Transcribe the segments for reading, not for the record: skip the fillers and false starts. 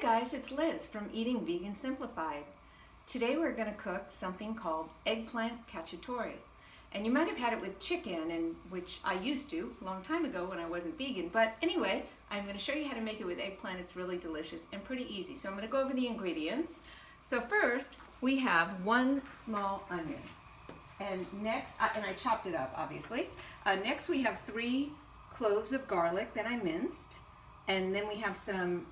Hi guys, it's Liz from Eating Vegan Simplified. Today we're going to cook something called Eggplant Cacciatore. And you might have had it with chicken, and which I used to a long time ago when I wasn't vegan. But anyway, I'm going to show you how to make it with eggplant. It's really delicious and pretty easy. So I'm going to go over the ingredients. So first, we have one small onion. And next, and I chopped it up obviously. Next we have 3 cloves of garlic that I minced. And then we have some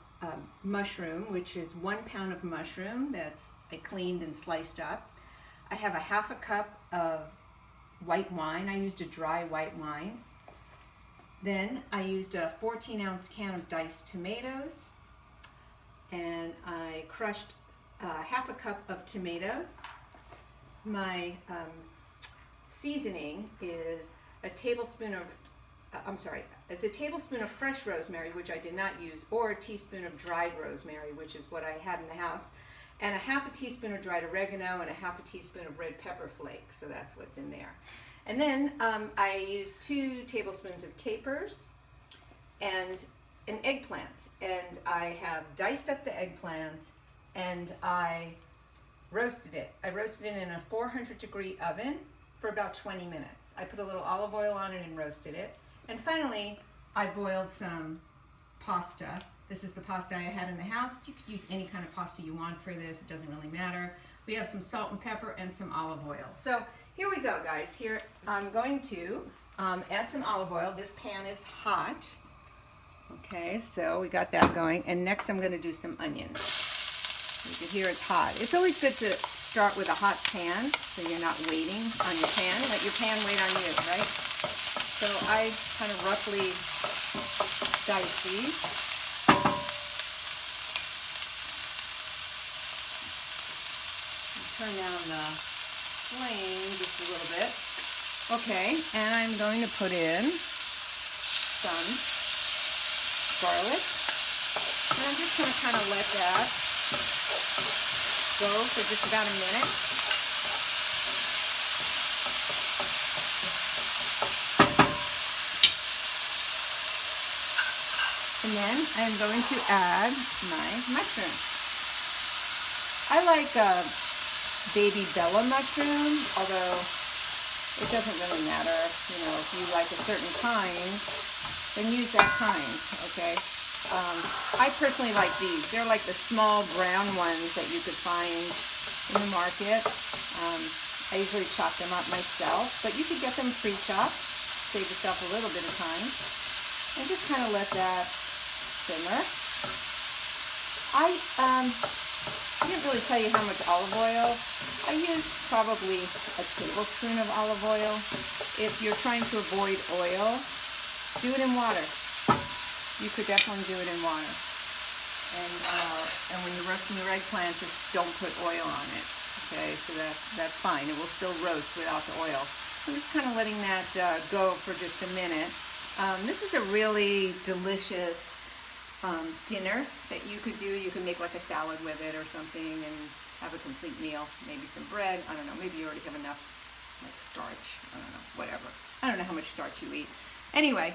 mushroom, which is 1 pound of mushroom that's I cleaned and sliced up. I have a half a cup of white wine. I used a dry white wine. Then I used a 14-ounce can of diced tomatoes, and I crushed half a cup of tomatoes. My seasoning is a tablespoon of it's a tablespoon of fresh rosemary, which I did not use, or a teaspoon of dried rosemary, which is what I had in the house, and a half a teaspoon of dried oregano, and a half a teaspoon of red pepper flakes. So that's what's in there. And then I used 2 tablespoons of capers and an eggplant. And I have diced up the eggplant and I roasted it. I roasted it in a 400-degree oven for about 20 minutes. I put a little olive oil on it and roasted it. And finally, I boiled some pasta. This is the pasta I had in the house. You could use any kind of pasta you want for this. It doesn't really matter. We have some salt and pepper and some olive oil. So here we go, guys. Here I'm going to add some olive oil. This pan is hot. Okay, so we got that going. And next I'm going to do some onions. You can hear it's hot. It's always good to start with a hot pan so you're not waiting on your pan. Let your pan wait on you, right? So I kind of roughly dice these. Turn down the flame just a little bit. Okay, and I'm going to put in some garlic. And I'm just going to kind of let that go for just about a minute. And then I'm going to add my mushroom. I like baby Bella mushroom, although it doesn't really matter. You know, if you like a certain kind, then use that kind, okay? I personally like these. They're like the small brown ones that you could find in the market. I usually chop them up myself, but you could get them pre-chopped, save yourself a little bit of time, and just kind of let that simmer. I didn't really tell you how much olive oil. I used probably a tablespoon of olive oil. If you're trying to avoid oil, do it in water. You could definitely do it in water. And when you're roasting your eggplant, just don't put oil on it. Okay, so that's fine. It will still roast without the oil. I'm just kind of letting that go for just a minute. This is a really delicious dinner that you could do. You could make like a salad with it or something and have a complete meal. Maybe some bread. I don't know. Maybe you already have enough like starch. I don't know. Whatever. I don't know how much starch you eat. Anyway,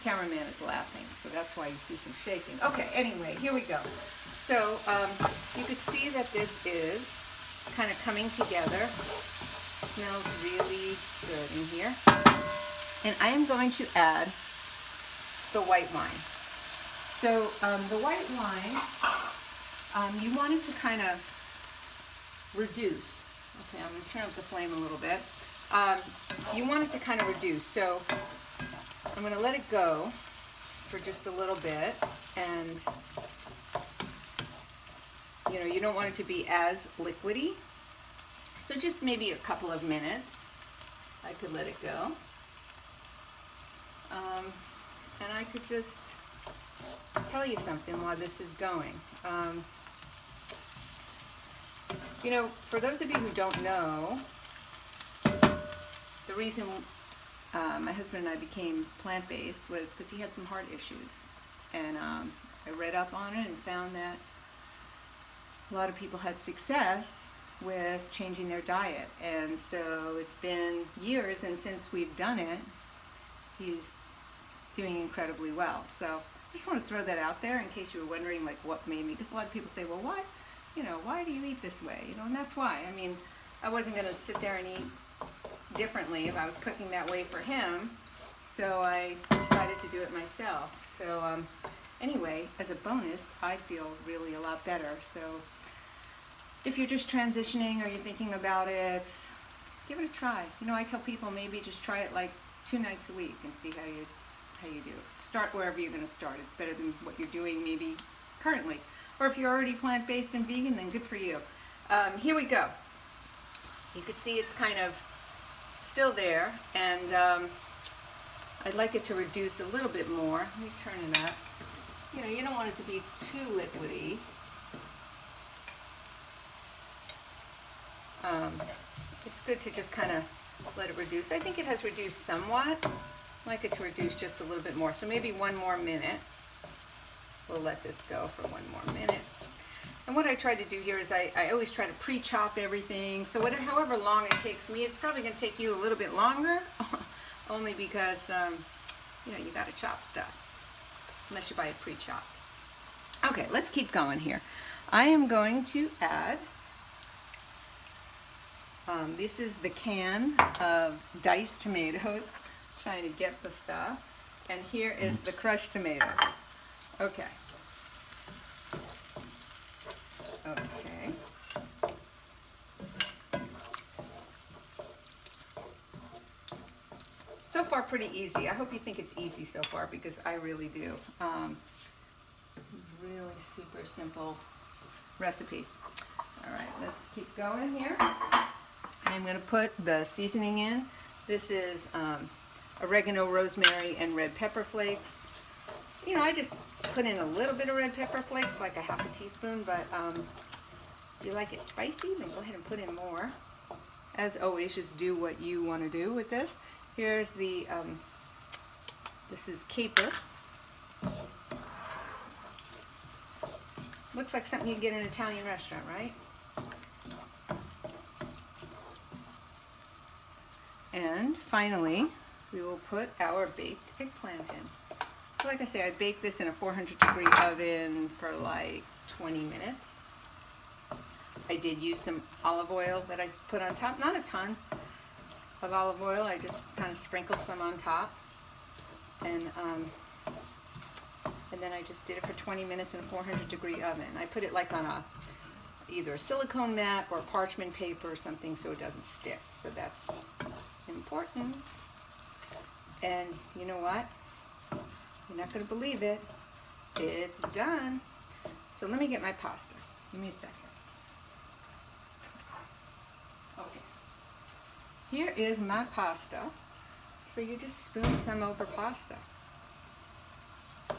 cameraman is laughing, so that's why you see some shaking. Okay, anyway, here we go. So you could see that this is kind of coming together. Smells really good in here. And I am going to add the white wine. So the white wine, you want it to kind of reduce. Okay, I'm going to turn up the flame a little bit. You want it to kind of reduce. So I'm going to let it go for just a little bit, and you know, you don't want it to be as liquidy. So just maybe a couple of minutes, I could let it go. And I could just tell you something while this is going. You know, for those of you who don't know, the reason my husband and I became plant-based was because he had some heart issues. And I read up on it and found that a lot of people had success with changing their diet. And so it's been years, and since we've done it, he's doing incredibly well. So I just want to throw that out there in case you were wondering like what made me, because a lot of people say, well, why, why do you eat this way? And that's why. I mean, I wasn't going to sit there and eat differently if I was cooking that way for him, so I decided to do it myself. So anyway, as a bonus, I feel really a lot better. So if you're just transitioning or you're thinking about it, give it a try. I tell people maybe just try it like 2 nights a week and see how you do. Start wherever you're going to start. It's better than what you're doing maybe currently. Or if you're already plant-based and vegan, then good for you. Here we go. You can see it's kind of still there, and I'd like it to reduce a little bit more. Let me turn it up. You don't want it to be too liquidy. It's good to just kind of let it reduce. I think it has reduced somewhat. I'd like it to reduce just a little bit more. So maybe 1 more minute. We'll let this go for 1 more minute. And what I try to do here is I always try to pre-chop everything. So however long it takes me, it's probably going to take you a little bit longer, only because, you got to chop stuff, unless you buy it pre-chopped. Okay, let's keep going here. I am going to add, this is the can of diced tomatoes, trying to get the stuff, and here is the crushed tomatoes. Okay. Okay. So far pretty easy. I hope you think it's easy so far, because I really do. Really super simple recipe. All right, let's keep going here. I'm going to put the seasoning in. This is oregano, rosemary, and red pepper flakes. I just put in a little bit of red pepper flakes, like a ½ teaspoon, but if you like it spicy, then go ahead and put in more. As always, just do what you want to do with this. Here's the, this is caper. Looks like something you get in an Italian restaurant, right? And finally, we will put our baked eggplant in. So like I say, I baked this in a 400-degree oven for like 20 minutes. I did use some olive oil that I put on top. Not a ton of olive oil. I just kind of sprinkled some on top. And then I just did it for 20 minutes in a 400-degree oven. I put it like on either a silicone mat or parchment paper or something so it doesn't stick. So that's important. And you know what? You're not going to believe it. It's done. So let me get my pasta. Give me a second. Okay. Here is my pasta. So you just spoon some over pasta. And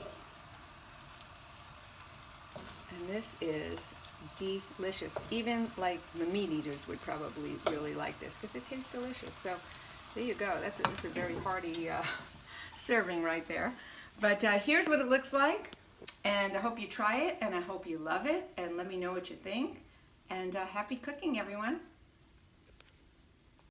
this is delicious. Even like the meat eaters would probably really like this because it tastes delicious. So there you go. That's a very hearty serving right there. But here's what it looks like. And I hope you try it, and I hope you love it. And let me know what you think. And happy cooking, everyone.